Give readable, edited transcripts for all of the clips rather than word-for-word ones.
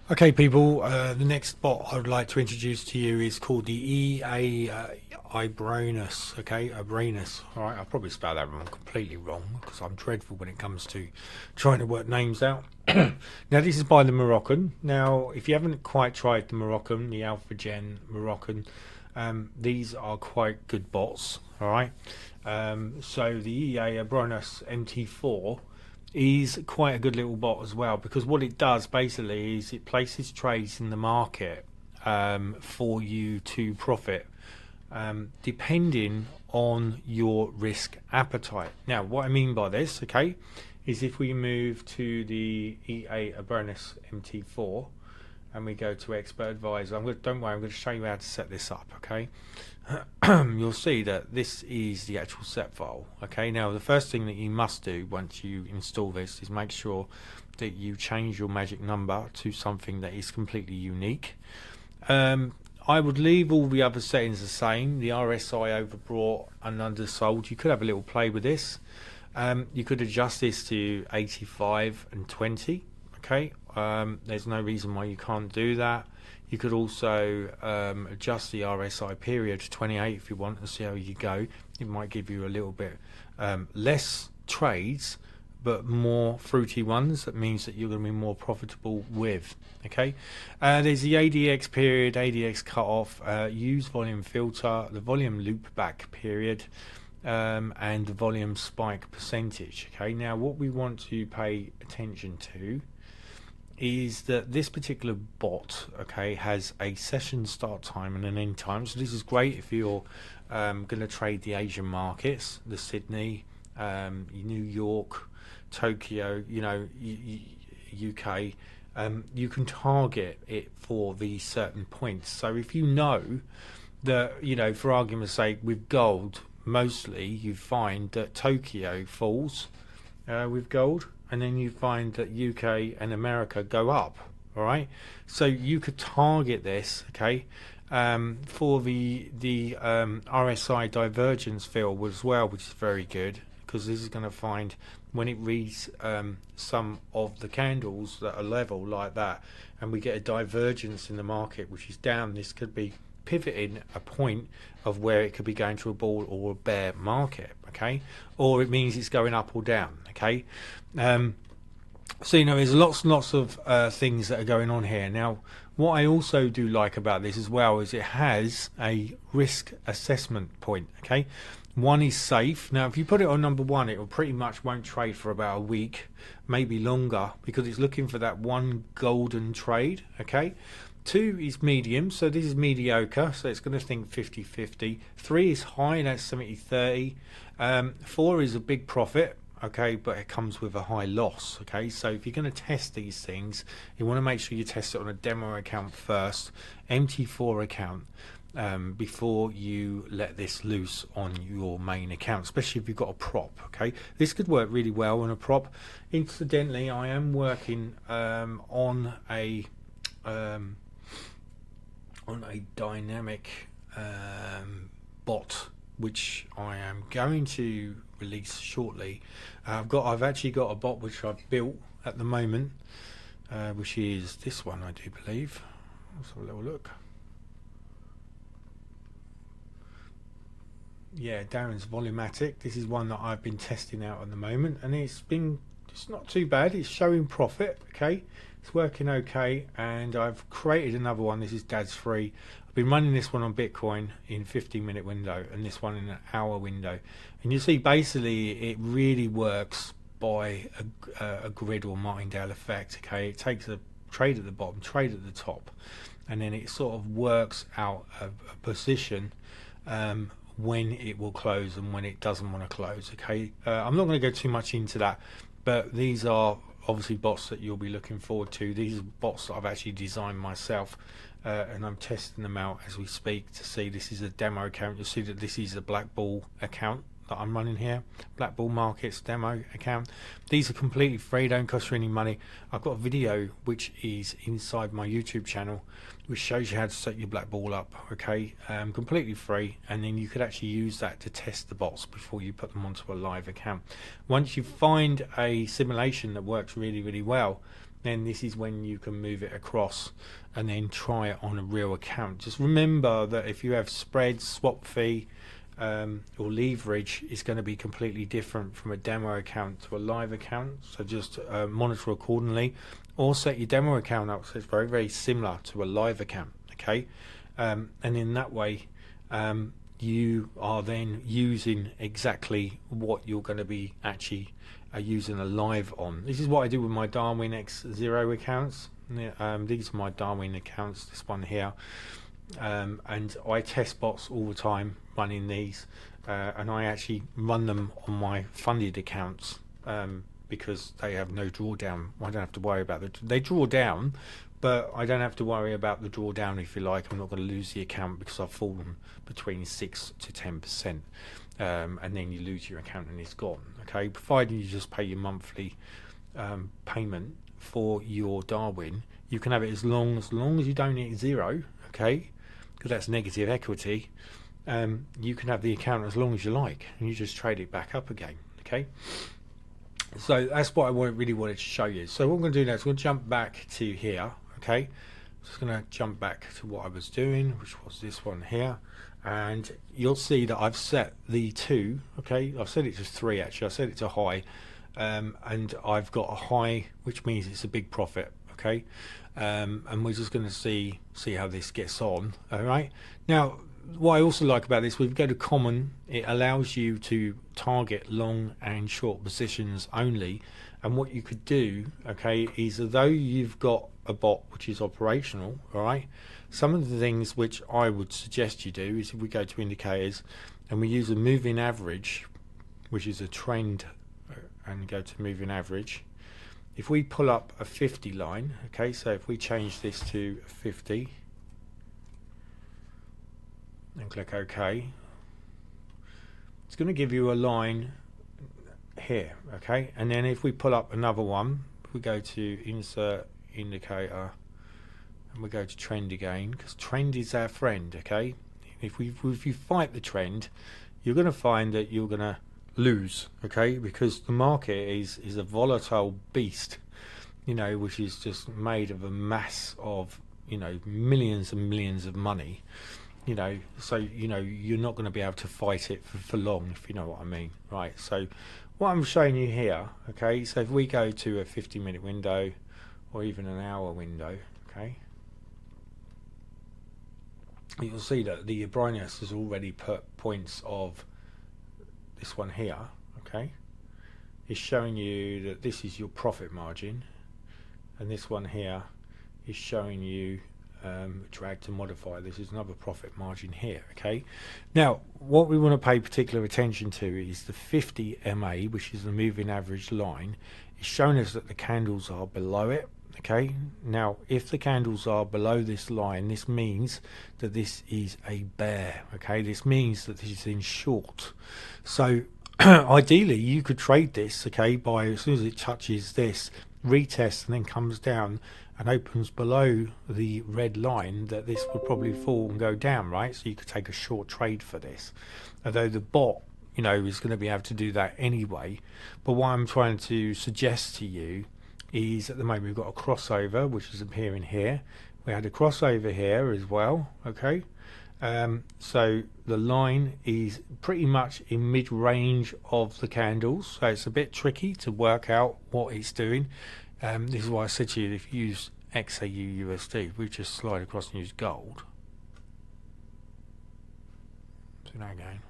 Okay, people, the next bot I would like to introduce to you is called the Ibranos. Okay, Ibranos. All right, I'll probably spell that wrong, completely wrong, because I'm dreadful when it comes to trying to work names out. Now, this is by the Moroccan. Now, if you haven't quite tried the Moroccan, the Alpha Gen Moroccan, these are quite good bots. All right, so the Ibranos MT4 is quite a good little bot as well, because what it does basically is it places trades in the market for you to profit depending on your risk appetite. Now, what I mean by this, okay, is if we move to the EA Ibranos MT4 and we go to Expert Advisor, don't worry, I'm going to show you how to set this up, okay? You'll see that this is the actual set file. Okay, now the first thing that you must do once you install this is make sure that you change your magic number to something that is completely unique. I would leave all the other settings the same. The RSI overbought and undersold, you could have a little play with this. You could adjust this to 85 and 20. Okay, there's no reason why you can't do that. You could also adjust the RSI period to 28 if you want, and see how you go. It might give you a little bit less trades, but more fruity ones. That means that you're going to be more profitable with. Okay, there's the ADX period, ADX cutoff, use volume filter, the volume loop back period, and the volume spike percentage. Okay, now what we want to pay attention to is that this particular bot, okay, has a session start time and an end time. So this is great if you're going to trade the Asian markets, the Sydney, New York, Tokyo, you know, UK. You can target it for these certain points. So if you know that, you know, for argument's sake, with gold, mostly you find that Tokyo falls with gold, and then you find that UK and America go up. All right, so you could target this, okay, for the RSI divergence field as well, which is very good, because this is going to find when it reads some of the candles that are level like that, and we get a divergence in the market which is down, this could be pivoting a point of where it could be going to a bull or a bear market, okay, or it means it's going up or down, okay. So, you know, there's lots and lots of things that are going on here. Now, what I also do like about this as well is it has a risk assessment point, okay. One is safe. Now, if you put it on number one, it will pretty much won't trade for about a week, maybe longer, because it's looking for that one golden trade, okay. Two is medium, so this is mediocre, so it's going to think 50-50. Three is high, that's 70-30. Four is a big profit, okay, but it comes with a high loss, okay. So if you're going to test these things, you want to make sure you test it on a demo account first, MT4 account, before you let this loose on your main account, especially if you've got a prop, okay. This could work really well on a prop. Incidentally, I am working on a dynamic bot, which I am going to release shortly. I've actually got a bot which I've built at the moment, which is this one, I do believe. Let's have a little look. Yeah, Darren's Volumatic. This is one that I've been testing out at the moment, and it's not too bad. It's showing profit, okay. It's working okay, and I've created another one. This is Dad's Free. I've been running this one on Bitcoin in 15-minute window, and this one in an hour window. And you see, basically, it really works by a grid or martingale effect. Okay, it takes a trade at the bottom, trade at the top, and then it sort of works out a position when it will close and when it doesn't want to close. Okay, I'm not going to go too much into that, but these are obviously bots that you'll be looking forward to. These are bots that I've actually designed myself, and I'm testing them out as we speak to see. This is a demo account. You'll see that this is a Black Bull account that I'm running here, Black Bull Markets demo account. These are completely free, don't cost you any money. I've got a video which is inside my YouTube channel which shows you how to set your Black Bull up, okay, completely free, and then you could actually use that to test the bots before you put them onto a live account. Once you find a simulation that works really, really well, then this is when you can move it across and then try it on a real account. Just remember that if you have spreads, swap fee, or leverage, is going to be completely different from a demo account to a live account. So just monitor accordingly, or set your demo account up so it's very, very similar to a live account. Okay, and in that way, you are then using exactly what you're going to be actually using a live on. This is what I do with my Darwin X0 accounts. These are my Darwin accounts, this one here, and I test bots all the time running these, and I actually run them on my funded accounts because they have no drawdown. I don't have to worry about it. They draw down, but I don't have to worry about the drawdown, if you like. I'm not going to lose the account because I've fallen between 6 to 10%, and then you lose your account and it's gone. Okay, provided you just pay your monthly payment for your Darwin, you can have it as long as you don't hit zero. Okay, because that's negative equity. You can have the account as long as you like, and you just trade it back up again. Okay. So that's what I really wanted to show you. So what I'm going to do next, we'll jump back to here. Okay, just going to jump back to what I was doing, which was this one here, and you'll see that I've set the 2. Okay, I've set it to 3 actually. I set it to high, and I've got a high, which means it's a big profit. Okay, and we're just going to see how this gets on. All right, now what I also like about this, we go to common, it allows you to target long and short positions only. And what you could do, okay, is although you've got a bot which is operational, all right, some of the things which I would suggest you do is if we go to indicators and we use a moving average, which is a trend, and go to moving average. If we pull up a 50 line, okay, so if we change this to 50 and click OK, it's going to give you a line here. Okay, and then if we pull up another one, if we go to insert indicator and we go to trend again, because trend is our friend. Okay, if you fight the trend, you're going to find that you're going to lose. Okay, because the market is a volatile beast, you know, which is just made of a mass of, you know, millions and millions of money. You know, so you know you're not going to be able to fight it for long, if you know what I mean, right? So what I'm showing you here, okay, so if we go to a 50-minute window or even an hour window, okay, you'll see that the Ibranos has already put points of this one here. Okay, it's showing you that this is your profit margin, and this one here is showing you drag to modify. This is another profit margin here. Okay, now what we want to pay particular attention to is the 50 MA, which is the moving average line. It's showing us that the candles are below it. Okay, now if the candles are below this line, this means that this is a bear. Okay, this means that this is in short. So ideally you could trade this, okay, by as soon as it touches this, retest and then comes down and opens below the red line, that this would probably fall and go down, right? So you could take a short trade for this, although the bot, you know, is going to be able to do that anyway. But what I'm trying to suggest to you is at the moment we've got a crossover which is appearing here. We had a crossover here as well. Okay, so the line is pretty much in mid-range of the candles, so it's a bit tricky to work out what it's doing. This is why I said to you, if you use XAUUSD, we just slide across and use gold. So now again,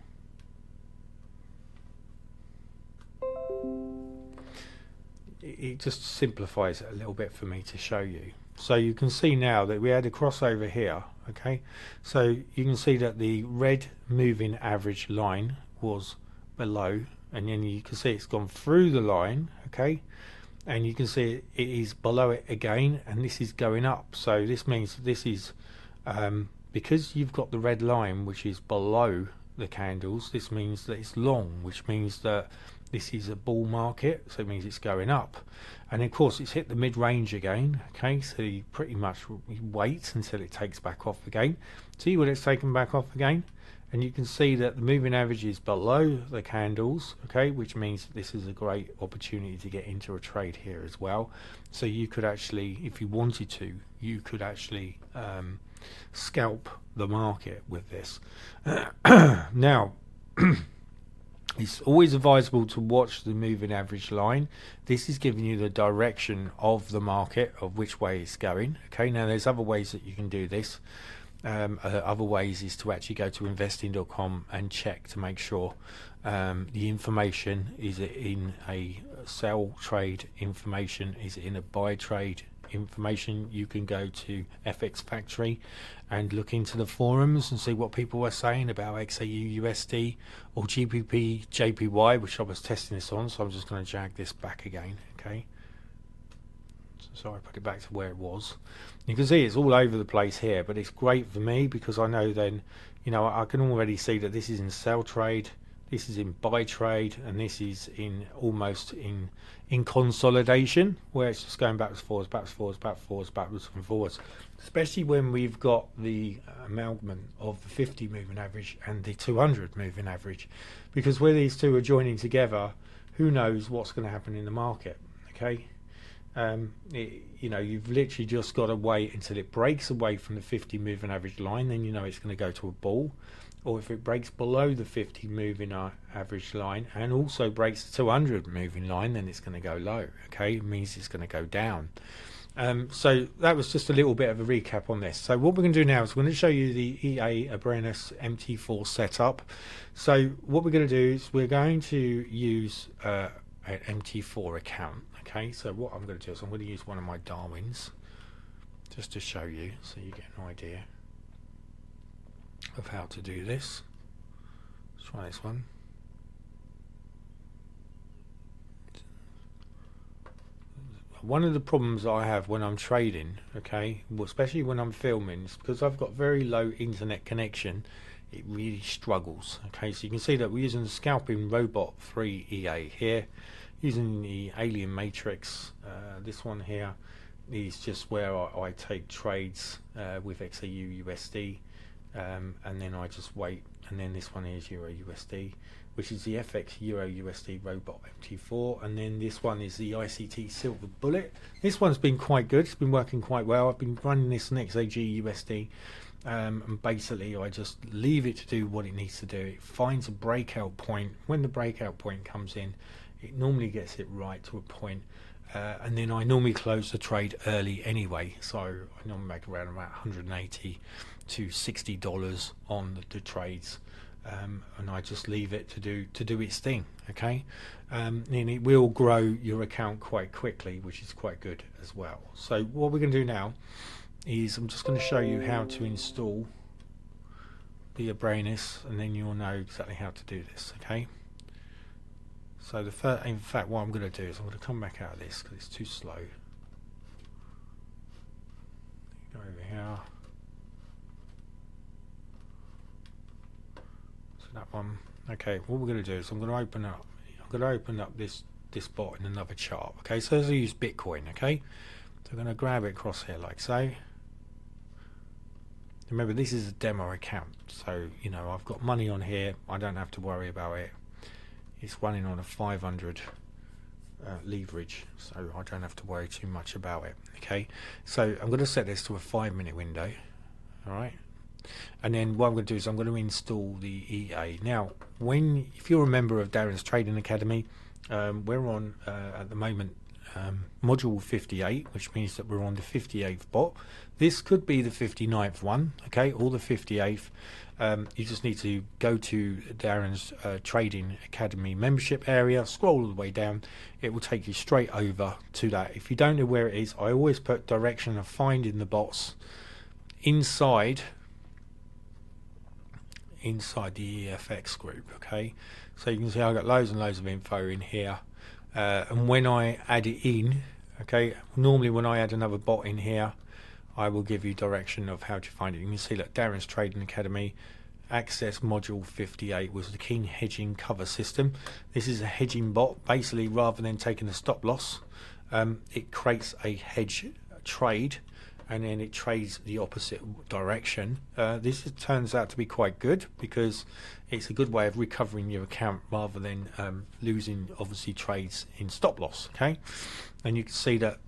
it just simplifies it a little bit for me to show you. So you can see now that we had a crossover here. Okay, so you can see that the red moving average line was below, and then you can see it's gone through the line. Okay, and you can see it is below it again, and this is going up. So this means this is because you've got the red line which is below the candles, this means that it's long, which means that this is a bull market, so it means it's going up. And of course it's hit the mid-range again. Okay, so you pretty much wait until it takes back off again. See what it's taken back off again, and you can see that the moving average is below the candles, okay, which means that this is a great opportunity to get into a trade here as well. So you could actually, if you wanted to, you could actually scalp the market with this. Now it's always advisable to watch the moving average line. This is giving you the direction of the market, of which way it's going. Okay, now there's other ways that you can do this. Other ways is to actually go to investing.com and check to make sure the information is it in a sell trade information, is it in a buy trade information. You can go to FX Factory and look into the forums and see what people are saying about XAUUSD or GBP JPY, which I was testing this on, so I'm just going to drag this back again. Okay, so I put it back to where it was. You can see it's all over the place here, but it's great for me because I know then, you know, I can already see that this is in sell trade, this is in buy trade, and this is in almost in consolidation, where it's just going backwards, forwards, backwards, forwards, backwards, forwards, backwards and forwards. Especially when we've got the amalgam of the 50 moving average and the 200 moving average, because where these two are joining together, who knows what's going to happen in the market. Okay, you know, you've literally just got to wait until it breaks away from the 50 moving average line, then you know it's going to go to a bull. Or if it breaks below the 50 moving average line and also breaks the 200 moving line, then it's going to go low. Okay, it means it's going to go down. So that was just a little bit of a recap on this. So what we're going to do now is we're going to show you the Ibranos MT4 setup. So what we're going to do is we're going to use an MT4 account. Okay, so what I'm going to do is I'm going to use one of my Darwins just to show you, so you get an idea of how to do this. Let's try this one. One of the problems I have when I'm trading, okay, well, especially when I'm filming, is because I've got very low internet connection, it really struggles. Okay, so you can see that we're using the Scalping Robot 3 EA here, using the Alien Matrix. This one here is just where I take trades with XAUUSD. And then I just wait, and then this one is EURUSD, which is the FX EURUSD Robot MT4, and then this one is the ICT Silver Bullet. This one's been quite good, it's been working quite well. I've been running this on XAUUSD, and basically I just leave it to do what it needs to do. It finds a breakout point. When the breakout point comes in, it normally gets it right to a point. And then I normally close the trade early anyway, so I normally make around about $180 to $60 on the trades, and I just leave it to do its thing. Okay, and it will grow your account quite quickly, which is quite good as well. So what we're going to do now is I'm just going to show you how to install the Ibranos, and then you'll know exactly how to do this. Okay. So in fact, what I'm going to do is I'm going to come back out of this because it's too slow. Go over here. So that one. Okay. What we're going to do is I'm going to open up this bot in another chart. Okay. So as I use Bitcoin. Okay. So I'm going to grab it across here like so. Remember, this is a demo account, so you know I've got money on here. I don't have to worry about it. It's running on a 500 leverage, so I don't have to worry too much about it. Okay, so I'm going to set this to a 5-minute window. All right, and then what I'm going to do is I'm going to install the EA. Now, if you're a member of Darren's Trading Academy, we're on at the moment module 58, which means that we're on the 58th bot. This could be the 59th one, okay, or the 58th. You just need to go to Darren's Trading Academy membership area, scroll all the way down, it will take you straight over to that. If you don't know where it is, I always put direction of finding the bots inside the EFX group. Okay, so you can see I've got loads and loads of info in here, and when I add it in, okay, normally when I add another bot in here, I will give you direction of how to find it. You can see that Darren's Trading Academy Access Module 58 was the King Hedging Cover System. This is a hedging bot. Basically, rather than taking a stop loss, it creates a hedge trade and then it trades the opposite direction. This turns out to be quite good because it's a good way of recovering your account rather than losing obviously trades in stop loss. Okay, and you can see that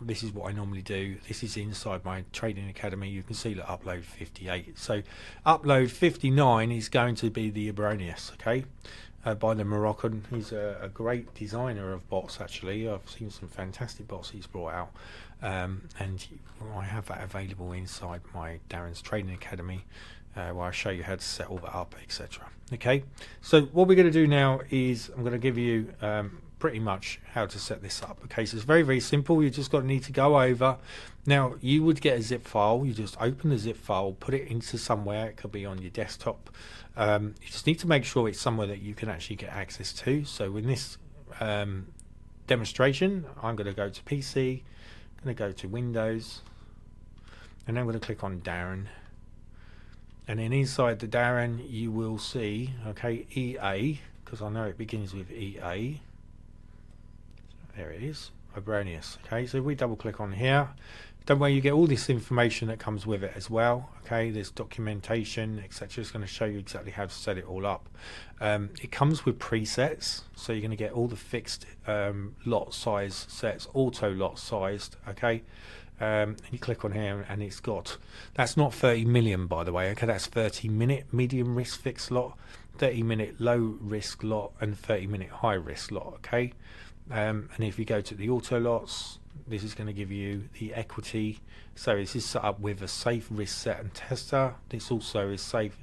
this is what I normally do. This is inside my trading academy. You can see that upload 58. So upload 59 is going to be the Ibranos, okay, by the Moroccan. He's a great designer of bots, actually. I've seen some fantastic bots he's brought out, and I have that available inside my Darren's Trading Academy, where I show you how to set all that up, etc. Okay, so what we're going to do now is I'm going to give you pretty much how to set this up. Okay, so it's very, very simple. You just need to go over. Now, you would get a zip file. You just open the zip file, put it into somewhere. It could be on your desktop. You just need to make sure it's somewhere that you can actually get access to. So in this demonstration, I'm going to go to PC, I'm going to go to Windows, and then I'm going to click on Darren. And then inside the Darren, you will see, okay, EA, because I know it begins with EA. There it is, Ibranos. Okay, so if we double click on here, don't worry, you get all this information that comes with it as well. Okay, there's documentation, etc. It's going to show you exactly how to set it all up. It comes with presets, so you're going to get all the fixed lot size sets, auto lot sized. Okay, and you click on here, and it's got, that's not 30 million, by the way. Okay, that's 30-minute medium risk fixed lot, 30-minute low risk lot, and 30-minute high risk lot. Okay. And if you go to the auto lots, this is going to give you the equity. So this is set up with a safe risk set and tester. This also is safe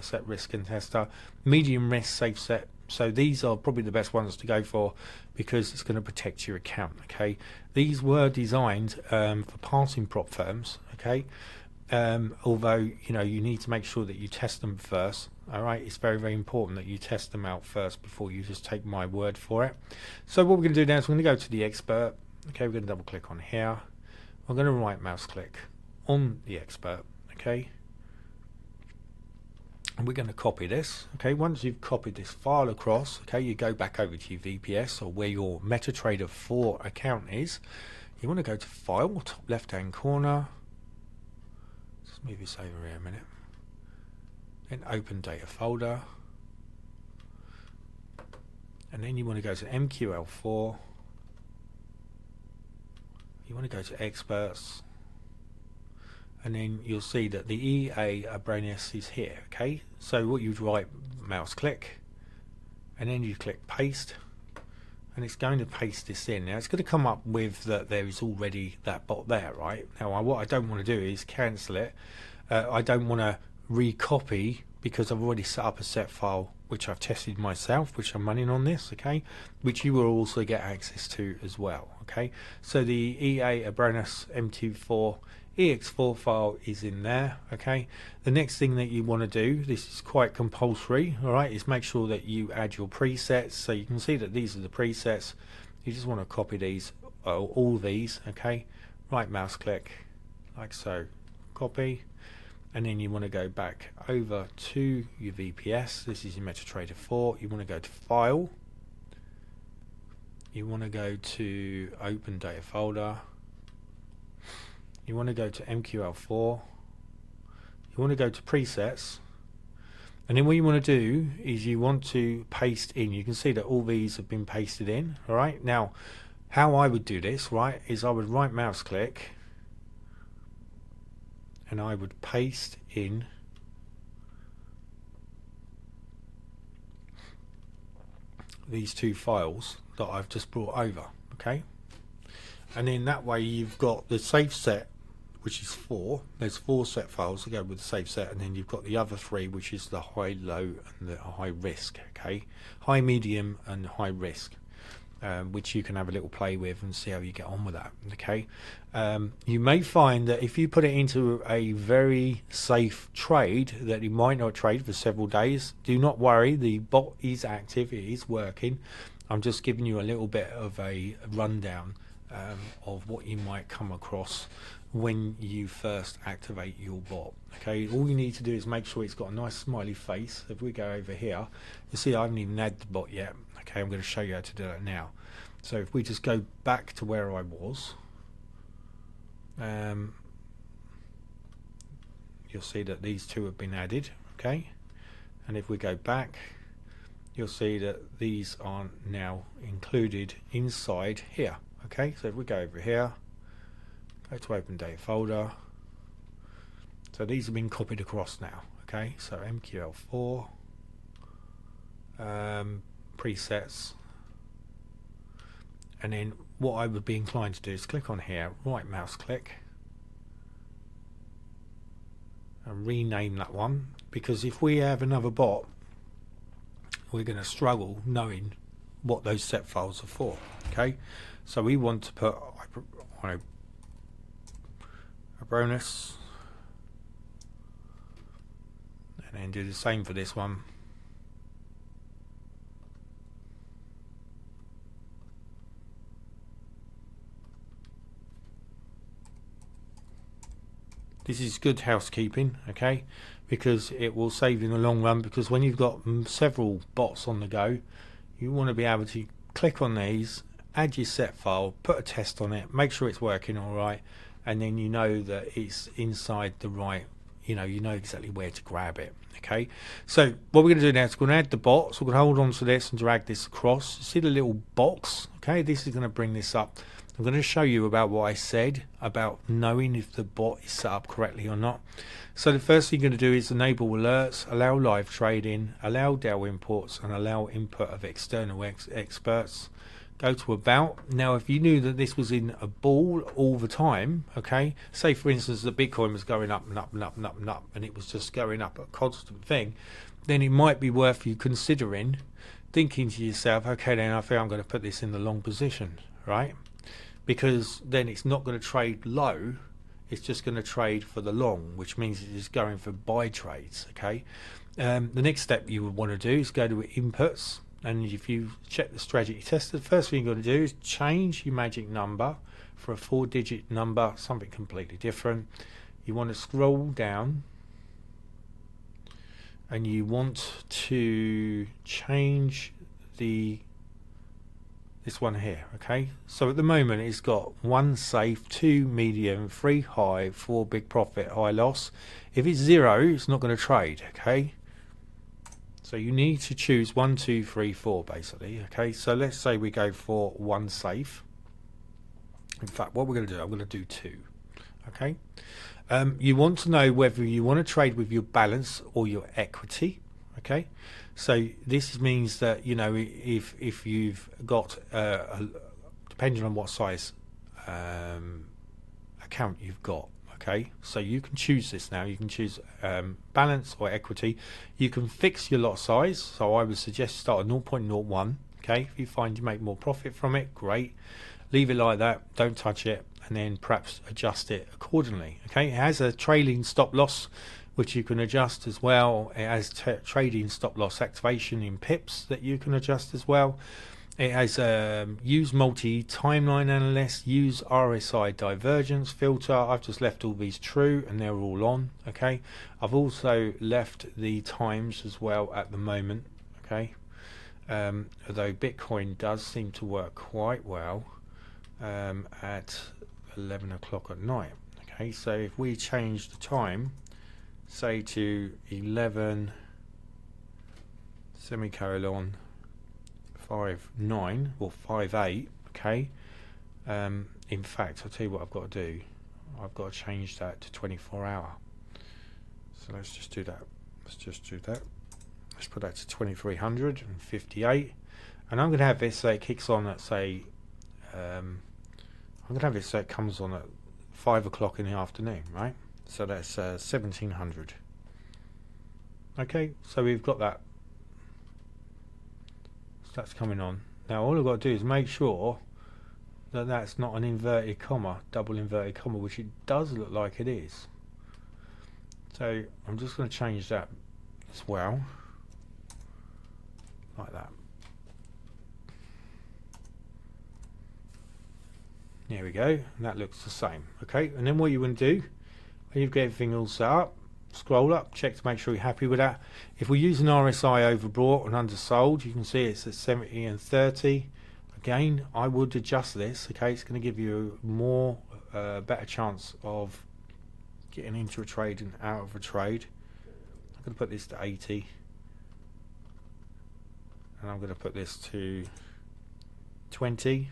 set risk and tester, medium risk safe set. So these are probably the best ones to go for because it's going to protect your account. Okay, these were designed for passing prop firms. Okay, although you need to make sure that you test them first. All right, it's very, very important that you test them out first before you just take my word for it. So what we're going to do now is we're going to go to the expert. Okay, we're going to double click on here. We're going to right mouse click on the expert. Okay, and we're going to copy this. Okay, once you've copied this file across, okay, you go back over to your VPS or where your MetaTrader 4 account is. You want to go to File, top left hand corner. Let's move this over here a minute. Then open data folder, and then you want to go to MQL4. You want to go to experts, and then you'll see that the EA Ibranos is here. Okay, so what you'd right mouse click, and then you click paste, and it's going to paste this in. Now it's going to come up with that there is already that bot there, right? Now what I don't want to do is cancel it. I don't want to recopy because I've already set up a set file which I've tested myself, which I'm running on this, okay, which you will also get access to as well. Okay, so the EA Ibranos MT4 EX4 file is in there. Okay, the next thing that you want to do, this is quite compulsory, all right, is make sure that you add your presets. So you can see that these are the presets. You just want to copy these, all these. Okay, right mouse click like so, copy. And then you want to go back over to your VPS. This is your MetaTrader 4. You want to go to File. You want to go to Open Data Folder. You want to go to MQL4. You want to go to Presets. And then what you want to do is you want to paste in. You can see that all these have been pasted in. All right. Now, how I would do this, right, is I would right mouse click, and I would paste in these two files that I've just brought over. Okay, and then that way you've got the safe set, which is 4. There's 4 set files to go with the safe set, and then you've got the other 3, which is the high, low, and the high risk. Okay, high, medium, and high risk. Which you can have a little play with and see how you get on with that. Okay, you may find that if you put it into a very safe trade that you might not trade for several days, do not worry, the bot is active, it is working. I'm just giving you a little bit of a rundown of what you might come across when you first activate your bot. Okay, all you need to do is make sure it's got a nice smiley face. If we go over here, you see I haven't even added the bot yet. Okay, I'm going to show you how to do that now. So if we just go back to where I was, you'll see that these two have been added. Okay, and if we go back, you'll see that these are now included inside here. Okay, so if we go over here, go to open data folder, so these have been copied across now. Okay, so MQL4 presets, and then what I would be inclined to do is click on here, right mouse click, and rename that one, because if we have another bot, we're going to struggle knowing what those set files are for. Okay, so we want to put Ibranos, and then do the same for this one. This is good housekeeping, okay, because it will save you in the long run, because when you've got several bots on the go, you want to be able to click on these, add your set file, put a test on it, make sure it's working all right, and then you know that it's inside the right, you know exactly where to grab it. Okay, so what we're going to do now is we're going to add the bot. So we're going to hold on to this and drag this across. You see the little box? Okay, this is going to bring this up. I'm going to show you about what I said about knowing if the bot is set up correctly or not. So the first thing you're going to do is enable alerts, allow live trading, allow DEL imports, and allow input of external experts. Go to about. Now if you knew that this was in a ball all the time, okay, say for instance that Bitcoin was going up and up and up and up and up, and it was just going up a constant thing, then it might be worth you considering, thinking to yourself, okay, then I think I'm going to put this in the long position, right? Because then it's not going to trade low, it's just going to trade for the long, which means it is going for buy trades. Okay, the next step you would want to do is go to inputs, and if you check the strategy tester, the first thing you're going to do is change your magic number for a 4-digit number, something completely different. You want to scroll down and you want to change this one here. Okay, so at the moment it's got 1 safe, 2 medium, 3 high, 4 big profit, high loss. If it's 0, it's not going to trade. Okay, so you need to choose 1, 2, 3, 4 basically. Okay, so let's say we go for 1 safe. In fact, what we're going to do, I'm going to do 2. Okay, you want to know whether you want to trade with your balance or your equity. Okay, so this means that, you know, if you've got depending on what size account you've got, okay, so you can choose this now. You can choose balance or equity. You can fix your lot size, so I would suggest start at 0.01. okay, if you find you make more profit from it, great, leave it like that, don't touch it, and then perhaps adjust it accordingly. Okay, it has a trailing stop loss which you can adjust as well. It has trading stop loss activation in pips that you can adjust as well. It has use multi timeline analyst, use RSI divergence filter. I've just left all these true and they're all on. Okay, I've also left the times as well at the moment. Okay, although Bitcoin does seem to work quite well at 11 o'clock at night. Okay, so if we change the time, say to 11 semicolon 59 or 58, okay, in fact I'll tell you what I've got to do. I've got to change that to 24 hour. So let's just do that. Let's put that to 2358, and I'm going to have this so it kicks on at, say, I'm going to have it so it comes on at 5 o'clock in the afternoon, right? So that's 1700. Okay, so we've got that. So that's coming on. Now all I've got to do is make sure that that's not an inverted comma, double inverted comma, which it does look like it is. So I'm just going to change that as well, like that. There we go, and that looks the same. Okay, and then what you want to do, when you've got everything all set up, scroll up, check to make sure you're happy with that. If we use an RSI overbought and undersold, you can see it's at 70 and 30. Again, I would adjust this. Okay, it's going to give you more better chance of getting into a trade and out of a trade. I'm going to put this to 80, and I'm going to put this to 20,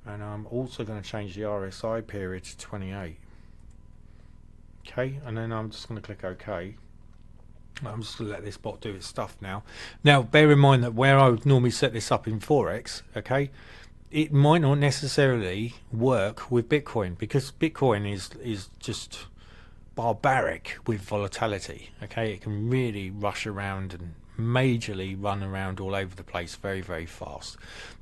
and I'm also going to change the RSI period to 28. Okay, and then I'm just going to click OK. I'm just going to let this bot do its stuff now. Now, bear in mind that where I would normally set this up in Forex, okay, it might not necessarily work with Bitcoin, because Bitcoin is just barbaric with volatility. Okay, it can really rush around and majorly run around all over the place very, very fast.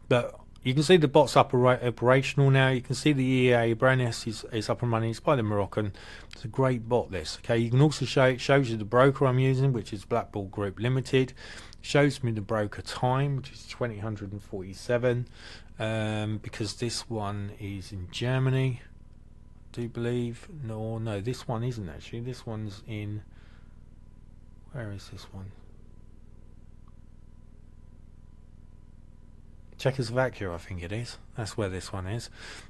But you can see the bot's operational now. You can see the Ibranos is up and running. It's by the Moroccan. It's a great bot, this. Okay, you can also show, it shows you the broker I'm using, which is Blackball Group Limited. It shows me the broker time, which is 2047, because this one is in Germany, I do believe. No, this one isn't actually. This one's in, where is this one? Czechoslovakia, I think it is. That's where this one is,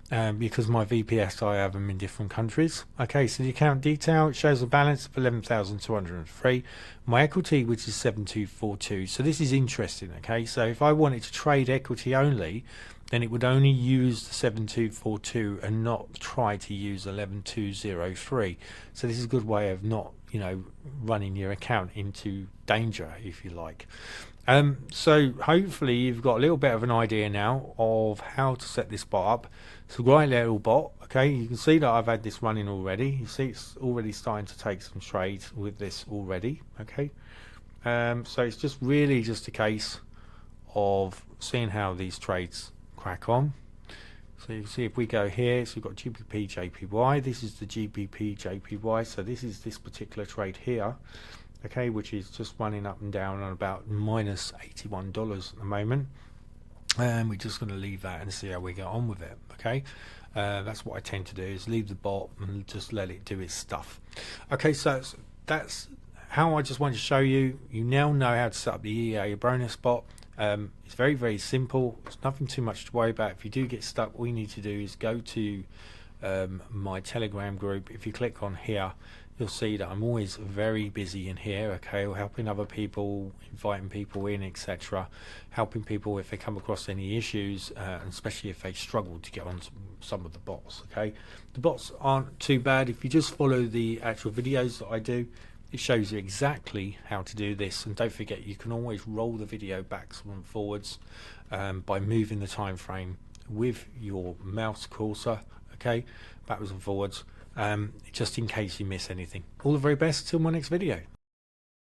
because my VPS, I have them in different countries. Okay, so the account detail, it shows a balance of 11,203. My equity, which is 7242. So this is interesting. Okay, so if I wanted to trade equity only, then it would only use the 7242 and not try to use 11203. So this is a good way of not, you know, running your account into danger, if you like. So hopefully you've got a little bit of an idea now of how to set this bot up. It's a great little bot. Okay, you can see that I've had this running already. You see it's already starting to take some trades with this already. Okay, so it's just really just a case of seeing how these trades crack on. So you can see if we go here, so we've got GBP JPY. This is the GBP JPY. So this is this particular trade here. Okay, which is just running up and down on about minus $81 at the moment. And we're just going to leave that and see how we get on with it. Okay, that's what I tend to do, is leave the bot and just let it do its stuff. Okay, so that's how I just wanted to show you. You now know how to set up the Ibranos bot. It's very, very simple. It's nothing too much to worry about. If you do get stuck, all you need to do is go to my Telegram group. If you click on here, you'll see that I'm always very busy in here, okay, helping other people, inviting people in, etc., helping people if they come across any issues, and especially if they struggle to get on some of the bots. Okay, the bots aren't too bad. If you just follow the actual videos that I do, it shows you exactly how to do this. And don't forget, you can always roll the video backwards and forwards by moving the time frame with your mouse cursor, okay, backwards and forwards, just in case you miss anything. All the very best till my next video.